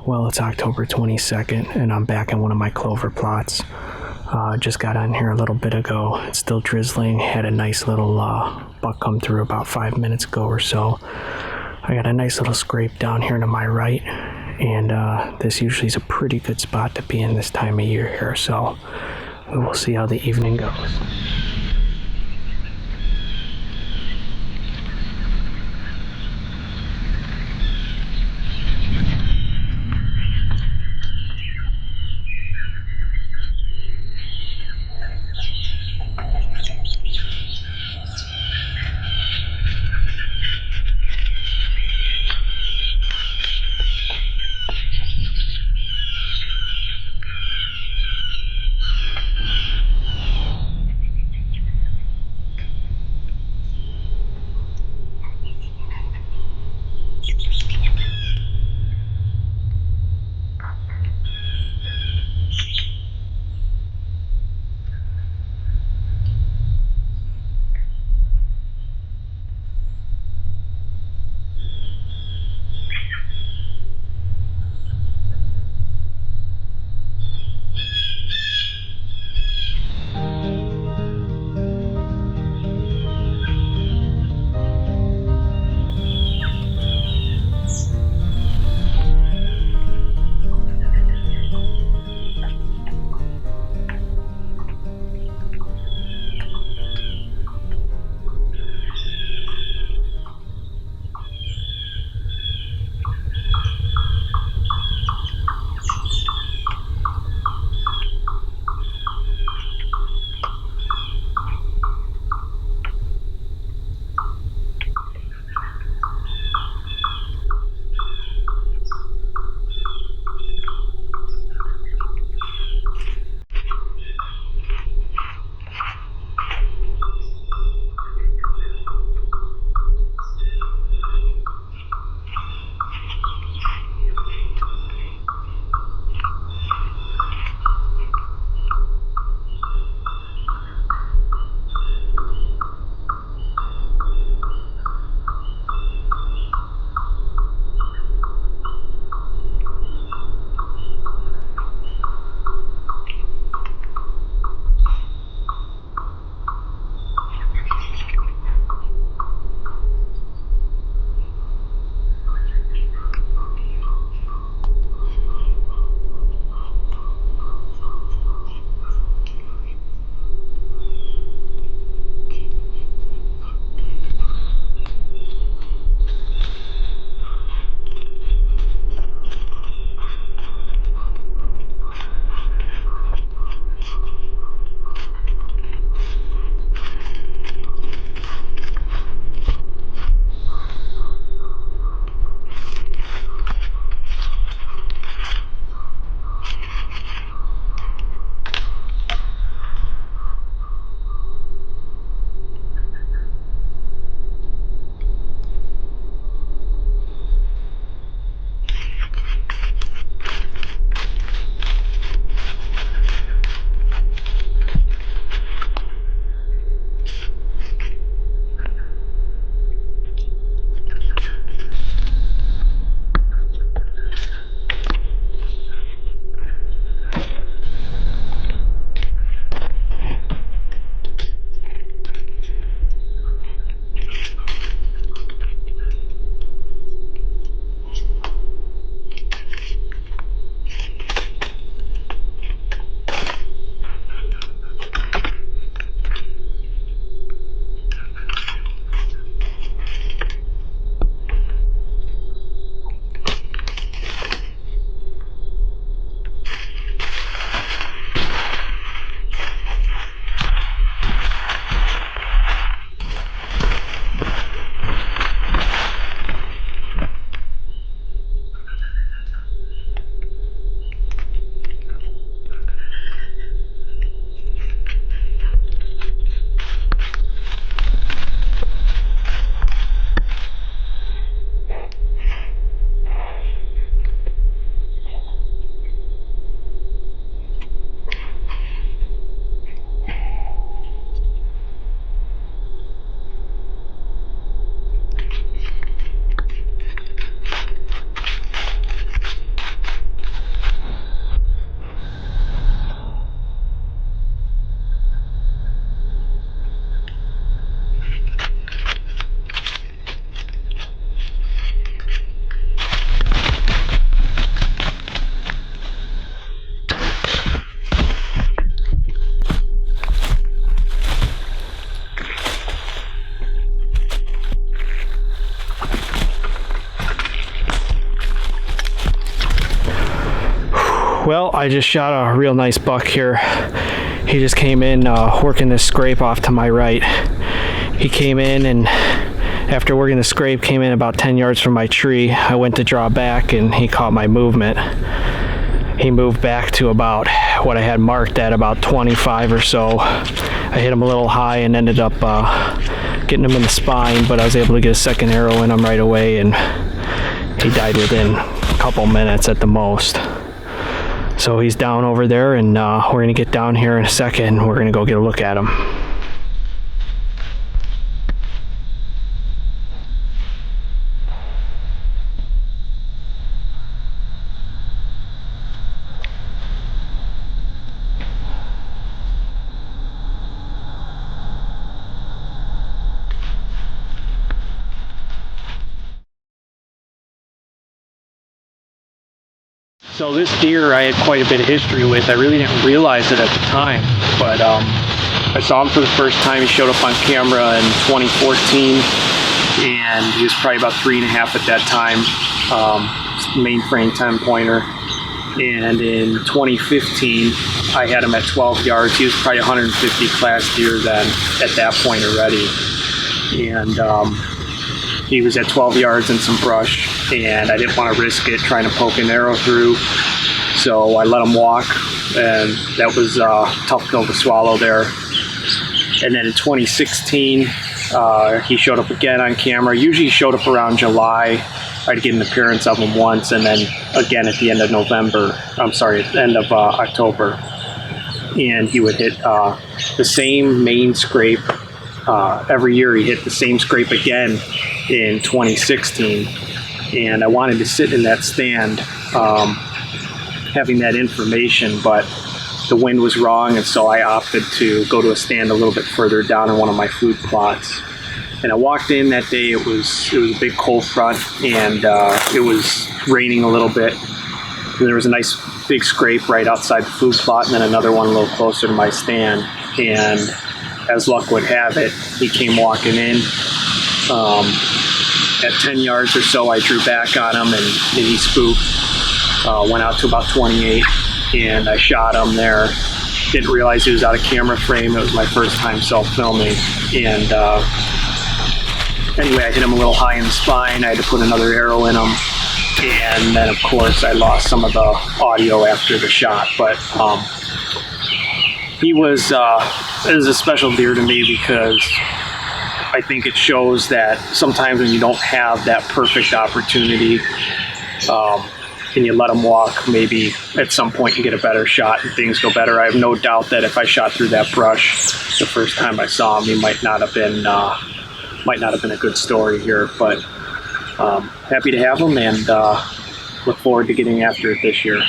Well, it's October 22nd, and I'm back in one of my clover plots. Just got on here a little bit ago. It's still drizzling. Had a nice little buck come through about 5 minutes ago or so. I got a nice little scrape down here to my right, and this usually is a pretty good spot to be in this time of year here, so we will see how the evening goes. Well, I just shot a real nice buck here. He just came in working this scrape off to my right. He came in, and after working the scrape, came in about 10 yards from my tree. I went to draw back and he caught my movement. He moved back to about what I had marked at about 25 or so. I hit him a little high and ended up getting him in the spine, but I was able to get a second arrow in him right away, and he died within a couple minutes at the most. So he's down over there, and we're going to get down here in a second. We're going to go get a look at him. So this deer I had quite a bit of history with. I really didn't realize it at the time, but I saw him for the first time. He showed up on camera in 2014, and he was probably about 3.5 at that time, mainframe 10-pointer. And in 2015, I had him at 12 yards. He was probably 150 class deer then at that point already. And he was at 12 yards in some brush, and I didn't want to risk it trying to poke an arrow through, so I let him walk, and that was a tough pill to swallow there. And then in 2016, he showed up again on camera. Usually he showed up around July. I'd get an appearance of him once, and then again at the end of November. I'm sorry, at the end of October. And he would hit the same main scrape. Every year he hit the same scrape again in 2016, and I wanted to sit in that stand having that information, but the wind was wrong, and so I opted to go to a stand a little bit further down in one of my food plots. And I walked in that day. It was a big cold front, and it was raining a little bit, and there was a nice big scrape right outside the food plot, and then another one a little closer to my stand. And as luck would have it, he came walking in. At 10 yards or so, I drew back on him, and he spooked. Went out to about 28, and I shot him there. Didn't realize he was out of camera frame. It was my first time self-filming. And anyway, I hit him a little high in the spine. I had to put another arrow in him. And then, of course, I lost some of the audio after the shot. But he was it was a special deer to me, because I think it shows that sometimes when you don't have that perfect opportunity, and you let him walk, maybe at some point you get a better shot and things go better. I have no doubt that if I shot through that brush the first time I saw him, he might not have been a good story here. But happy to have him, and look forward to getting after it this year.